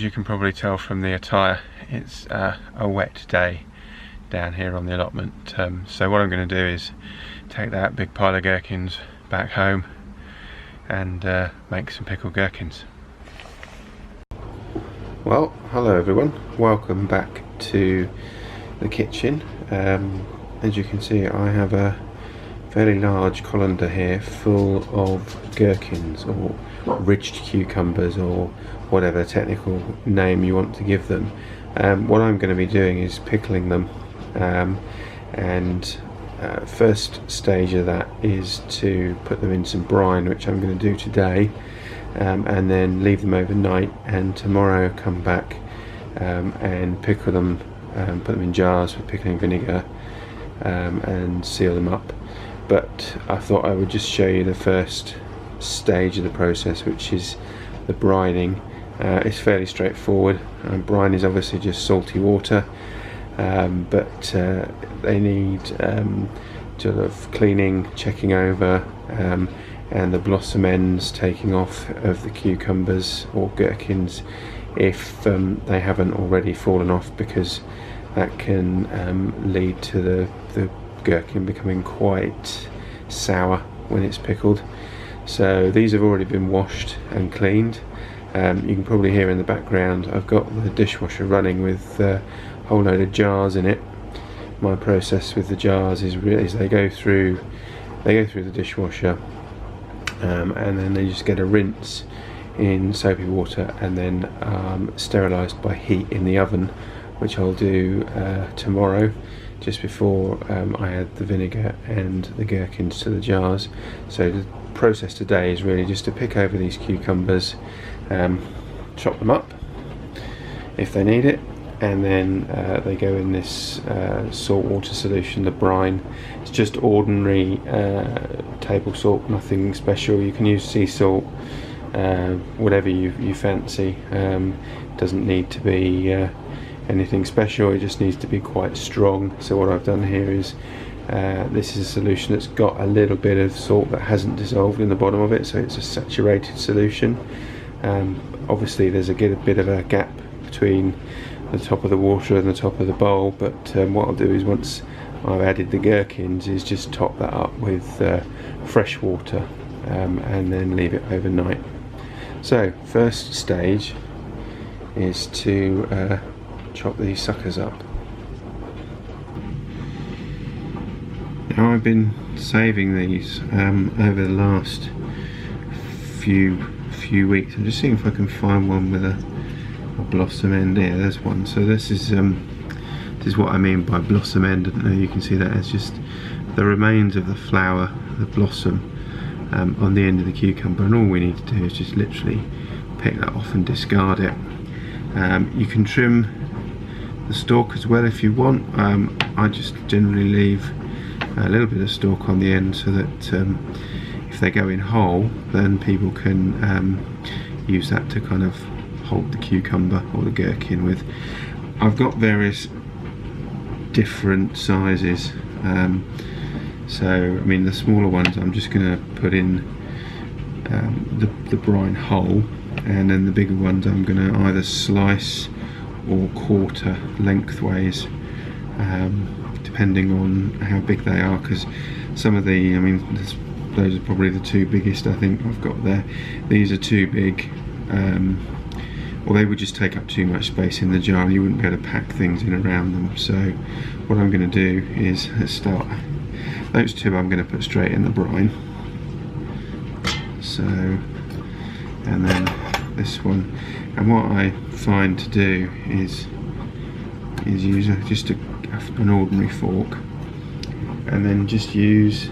you can probably tell from the attire, it's a wet day down here on the allotment. So what I'm going to do is take that big pile of gherkins back home and make some pickled gherkins. Well, hello everyone, welcome back to the kitchen. As you can see, I have a fairly large colander here full of gherkins, or ridged cucumbers, or whatever technical name you want to give them. What I'm going to be doing is pickling them, and first stage of that is to put them in some brine, which I'm going to do today, and then leave them overnight, and tomorrow come back and pickle them, put them in jars with pickling vinegar, and seal them up. But I thought I would just show you the first stage of the process, which is the brining. It's fairly straightforward. Brine is obviously just salty water, but they need sort of cleaning, checking over, and the blossom ends taking off of the cucumbers or gherkins if they haven't already fallen off, because that can lead to the gherkin becoming quite sour when it's pickled. So these have already been washed and cleaned. You can probably hear in the background I've got the dishwasher running with a whole load of jars in it. My process with the jars is they go through the dishwasher, and then they just get a rinse in soapy water, and then sterilised by heat in the oven, which I'll do tomorrow, just before I add the vinegar and the gherkins to the jars. So the process today is really just to pick over these cucumbers, chop them up if they need it, and then they go in this salt water solution, the brine. It's just ordinary table salt, nothing special. You can use sea salt, whatever you fancy. Doesn't need to be anything special, it just needs to be quite strong. So what I've done here is this is a solution that's got a little bit of salt that hasn't dissolved in the bottom of it, so it's a saturated solution. Obviously there's a bit of a gap between the top of the water and the top of the bowl, but what I'll do is, once I've added the gherkins, is just top that up with fresh water, and then leave it overnight. So first stage is to chop these suckers up. Now I've been saving these over the last few weeks. I'm just seeing if I can find one with a blossom end. Here, there's one. So this is what I mean by blossom end. I don't know, you can see that it's just the remains of the flower, the blossom, on the end of the cucumber, and all we need to do is just literally pick that off and discard it. You can trim the stalk as well if you want. I just generally leave a little bit of stalk on the end, so that if they go in whole, then people can use that to kind of hold the cucumber or the gherkin with. I've got various different sizes, so I mean the smaller ones I'm just going to put in the brine whole, and then the bigger ones I'm going to either slice or quarter lengthways, depending on how big they are, because some of the, I mean, those are probably the two biggest I think I've got there. These are too big, or they would just take up too much space in the jar, and you wouldn't be able to pack things in around them. So what I'm going to do is, let's start, those two I'm going to put straight in the brine. So, and then this one, and what I find to do is use just an ordinary fork, and then just use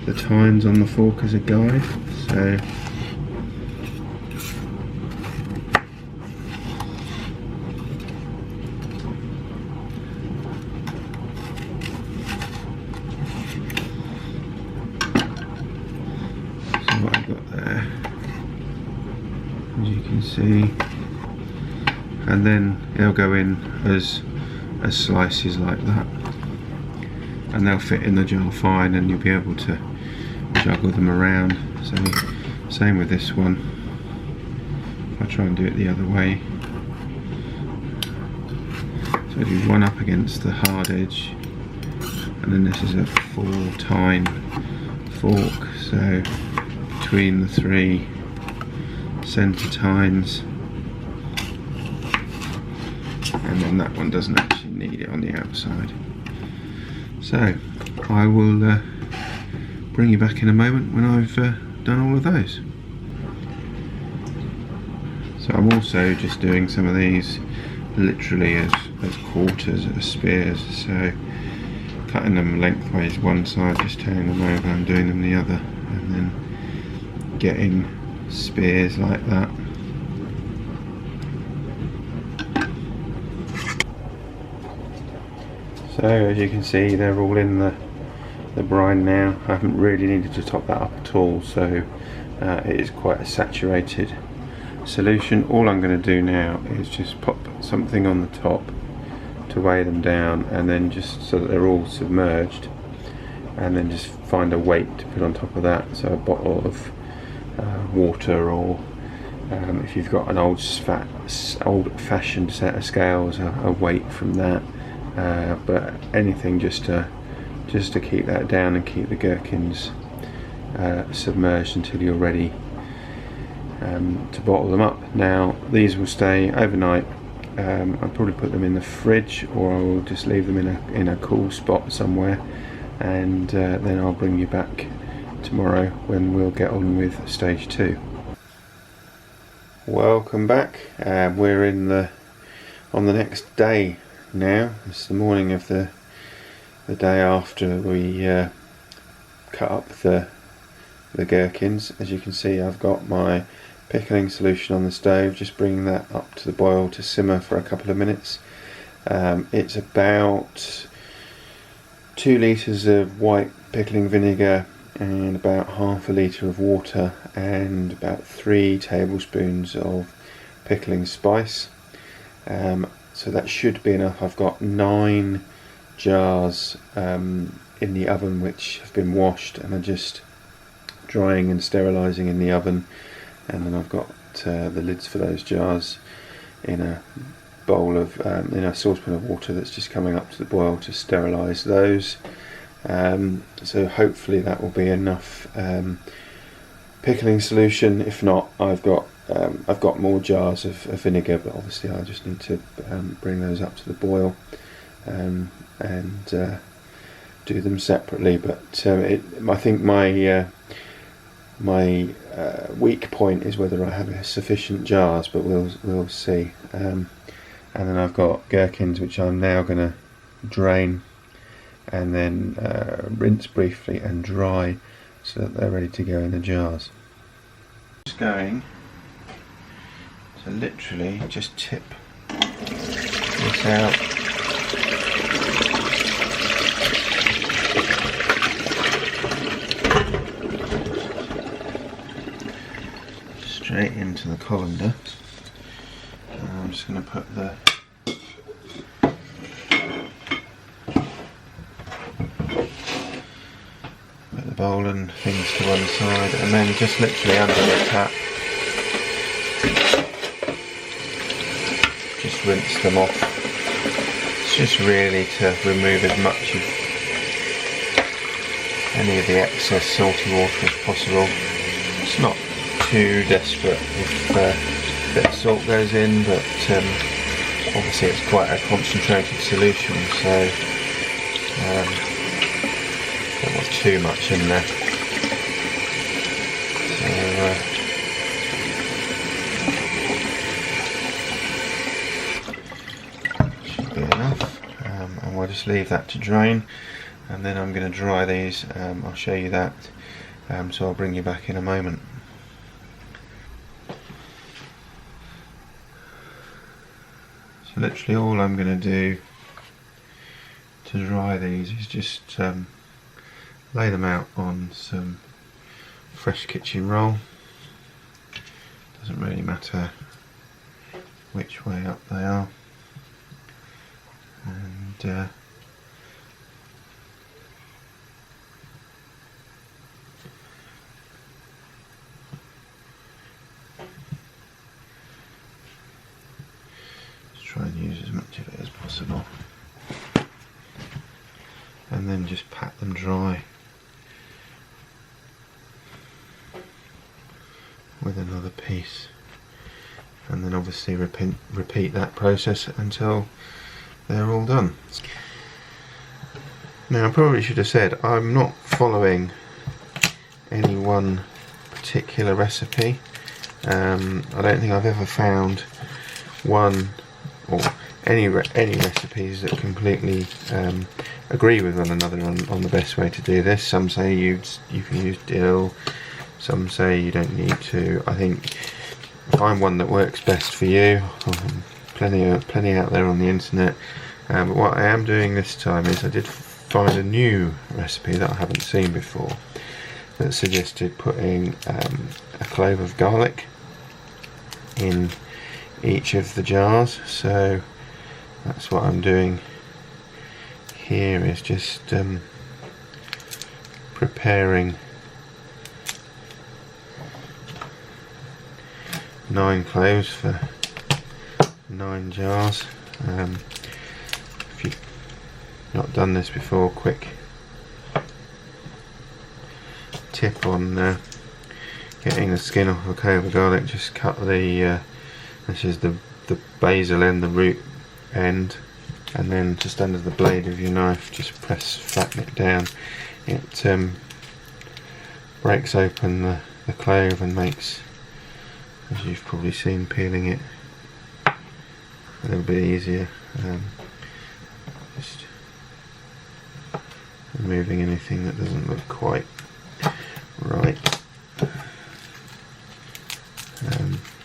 the tines on the fork as a guide. So what I've got there, as you can see, and then they'll go in as slices like that, and they'll fit in the jar fine, and you'll be able to juggle them around. So same with this one. I'll try and do it the other way. So I do one up against the hard edge, and then this is a 4-tine fork, so between the 3 centre tines, and then that one doesn't actually need it on the outside. So I will bring you back in a moment when I've done all of those. So I'm also just doing some of these literally as quarters, as spears, so cutting them lengthways one side, just turning them over and doing them the other, and then getting spears like that. So as you can see, they're all in the brine now. I haven't really needed to top that up at all, so it is quite a saturated solution. All I'm going to do now is just pop something on the top to weigh them down, and then just so that they're all submerged, and then just find a weight to put on top of that. So a bottle of water, or if you've got an old-fashioned set of scales, a weight from that, but anything just to keep that down and keep the gherkins submerged until you're ready to bottle them up. Now these will stay overnight. I'll probably put them in the fridge, or I will just leave them in a cool spot somewhere, and then I'll bring you back tomorrow when we'll get on with stage 2. Welcome back. We're on the next day now. It's the morning of the day after we cut up the gherkins. As you can see, I've got my pickling solution on the stove, just bringing that up to the boil to simmer for a couple of minutes. It's about 2 litres of white pickling vinegar and about half a litre of water and about 3 tablespoons of pickling spice. So that should be enough. I've got 9 jars in the oven which have been washed and are just drying and sterilising in the oven, and then I've got the lids for those jars in a bowl of in a saucepan of water that's just coming up to the boil to sterilise those. So hopefully that will be enough pickling solution. If not, I've got more jars of vinegar, but obviously I just need to bring those up to the boil and do them separately. But I think my weak point is whether I have sufficient jars, but we'll see. And then I've got gherkins which I'm now going to drain and then rinse briefly and dry so that they're ready to go in the jars. Just going to literally just tip this out. Straight into the colander. I'm just going to put the bowl and things to one side, and then just literally under the tap just rinse them off. It's just really to remove as much of any of the excess salty water as possible. It's not too desperate if a bit of salt goes in, but obviously it's quite a concentrated solution, so don't want too much in there. So should be enough, and we'll just leave that to drain, and then I'm going to dry these. I'll show you that, so I'll bring you back in a moment. So literally all I'm going to do to dry these is just lay them out on some fresh kitchen roll. Doesn't really matter which way up they are, and try and use as much of it as possible. and then just pat them dry with another piece, and then obviously repeat that process until they're all done. Now, I probably should have said I'm not following any one particular recipe. I don't think I've ever found one or any recipes that completely agree with one another on the best way to do this. Some say you can use dill, some say you don't need to. I think find one that works best for you. Plenty out there on the internet. But what I am doing this time is I did find a new recipe that I haven't seen before that suggested putting a clove of garlic in each of the jars. So that's what I'm doing here, is just preparing 9 cloves for 9 jars. If you've not done this before, quick tip on getting the skin off a clove of garlic: just cut the this is the basal end, the root end, and then just under the blade of your knife just flatten it down. It breaks open the clove and makes, as you've probably seen peeling it, a little bit easier. Just removing anything that doesn't look quite right.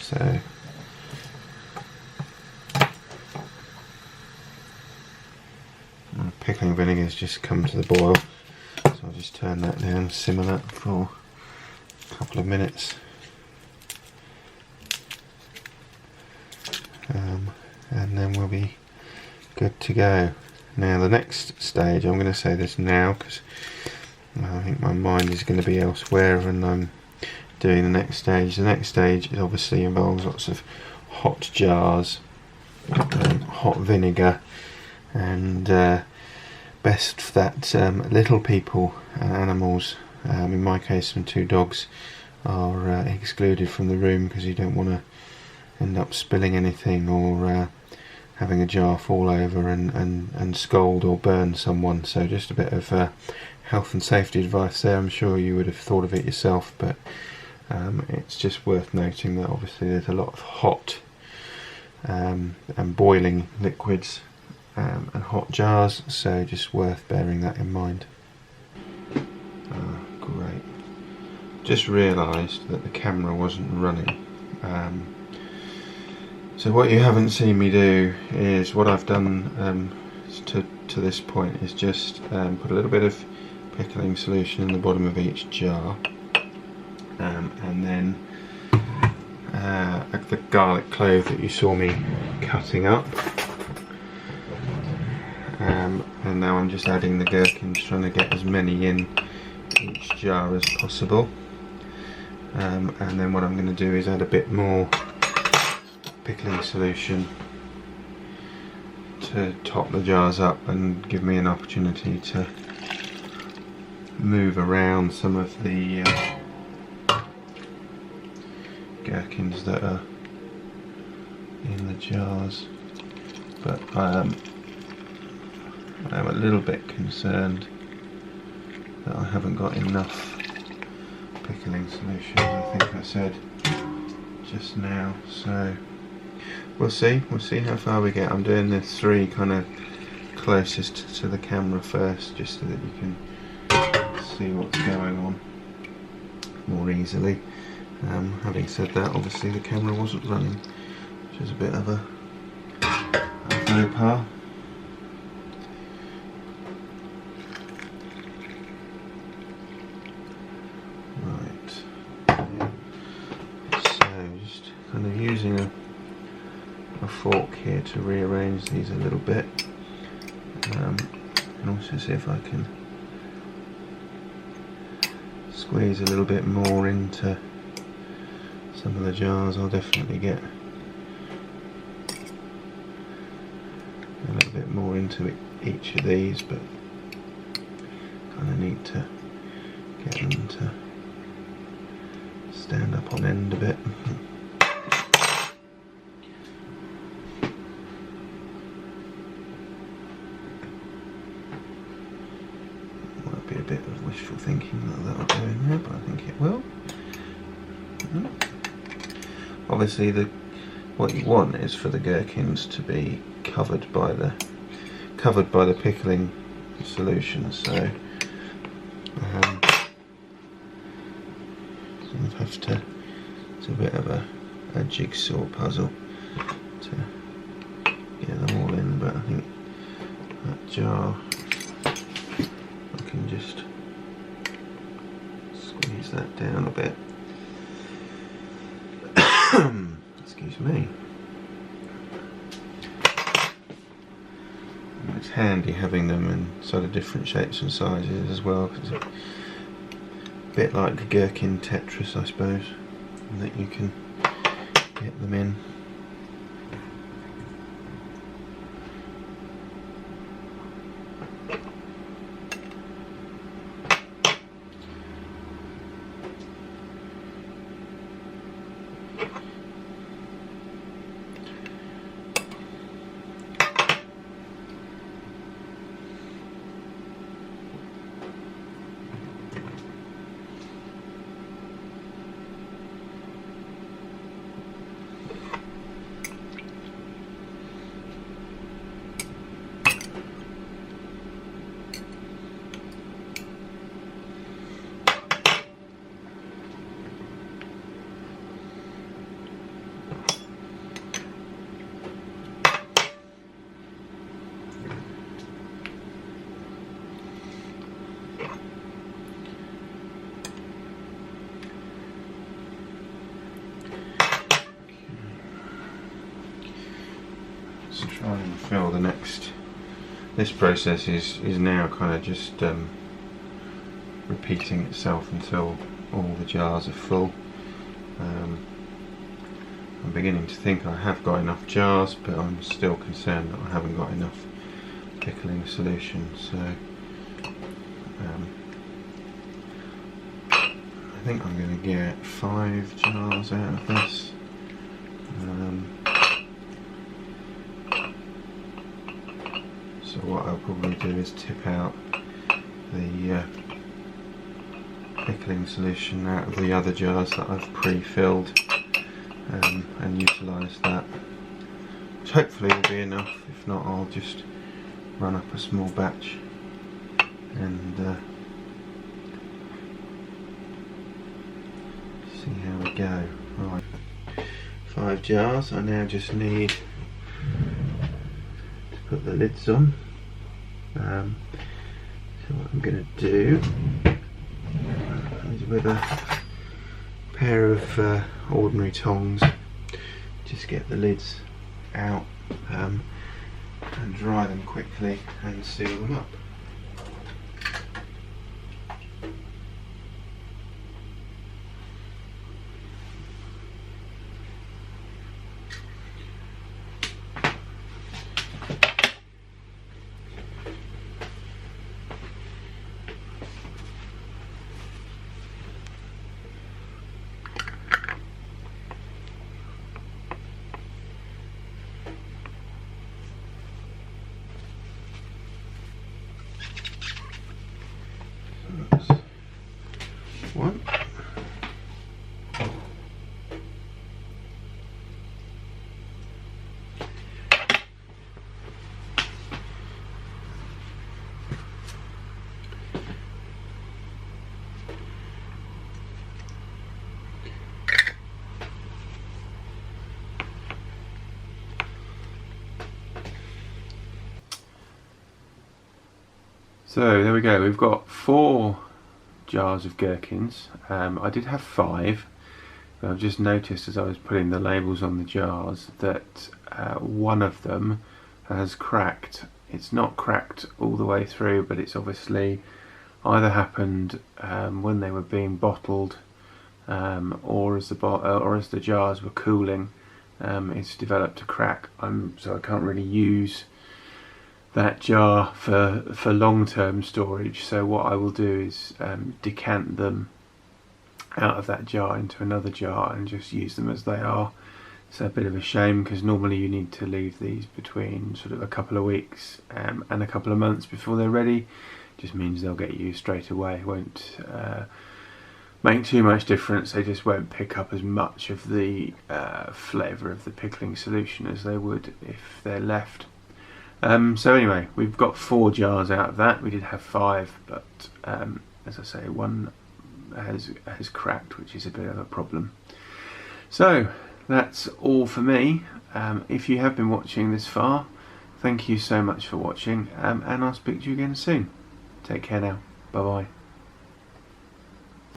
So my pickling vinegar has just come to the boil, so I'll just turn that down, simmer that for a couple of minutes. And then we'll be good to go. Now the next stage, I'm going to say this now because I think my mind is going to be elsewhere and I'm doing the next stage. The next stage obviously involves lots of hot jars, hot vinegar, and best that little people and animals, in my case some 2 dogs, are excluded from the room, because you don't want to end up spilling anything or having a jar fall over and scald or burn someone. So just a bit of health and safety advice there. I'm sure you would have thought of it yourself, but it's just worth noting that obviously there's a lot of hot and boiling liquids and hot jars, so just worth bearing that in mind. Great. Just realised that the camera wasn't running. So what you haven't seen me do is what I've done to this point is just put a little bit of pickling solution in the bottom of each jar, and then the garlic clove that you saw me cutting up, and now I'm just adding the gherkins, trying to get as many in each jar as possible, and then what I'm going to do is add a bit more pickling solution to top the jars up and give me an opportunity to move around some of the gherkins that are in the jars. But I'm a little bit concerned that I haven't got enough pickling solution, I think I said just now, so we'll see how far we get. I'm doing the 3 kind of closest to the camera first, just so that you can see what's going on more easily. Having said that, obviously the camera wasn't running, which is a bit of a faux pas. Kind of using a fork here to rearrange these a little bit, and also see if I can squeeze a little bit more into some of the jars. I'll definitely get a little bit more into each of these, but trying to get them to stand up on end a bit. Might be a bit of wishful thinking that that'll go in there, but I think it will. Obviously, what you want is for the gherkins to be covered by the pickling solution. So I'd have to. It's a bit of a jigsaw puzzle to get them all in, but I think that jar I can just squeeze that down a bit. Excuse me. And it's handy having them in sort of different shapes and sizes as well, because it's a bit like a gherkin Tetris, I suppose, that you can get them in. Try and fill the next. This process is now kind of just repeating itself until all the jars are full. I'm beginning to think I have got enough jars, but I'm still concerned that I haven't got enough pickling solution. So I think I'm going to get 5 jars out of this. So what I'll probably do is tip out the pickling solution out of the other jars that I've pre-filled and utilise that, which hopefully will be enough. If not, I'll just run up a small batch and see how we go. Right, 5 jars. I now just need put the lids on. So what I'm going to do is, with a pair of ordinary tongs, just get the lids out and dry them quickly and seal them up. One. So there we go, we've got 4 jars of gherkins. I did have 5, but I've just noticed as I was putting the labels on the jars that one of them has cracked. It's not cracked all the way through, but it's obviously either happened when they were being bottled or as the jars were cooling. It's developed a crack, so I can't really use that jar for long-term storage. So what I will do is decant them out of that jar into another jar and just use them as they are. It's a bit of a shame because normally you need to leave these between sort of a couple of weeks and a couple of months before they're ready. Just means they'll get used straight away. Won't make too much difference. They just won't pick up as much of the flavour of the pickling solution as they would if they're left. So anyway, we've got 4 jars out of that. We did have 5, but as I say, one has cracked, which is a bit of a problem. So that's all for me. If you have been watching this far, thank you so much for watching, and I'll speak to you again soon. Take care now. Bye bye.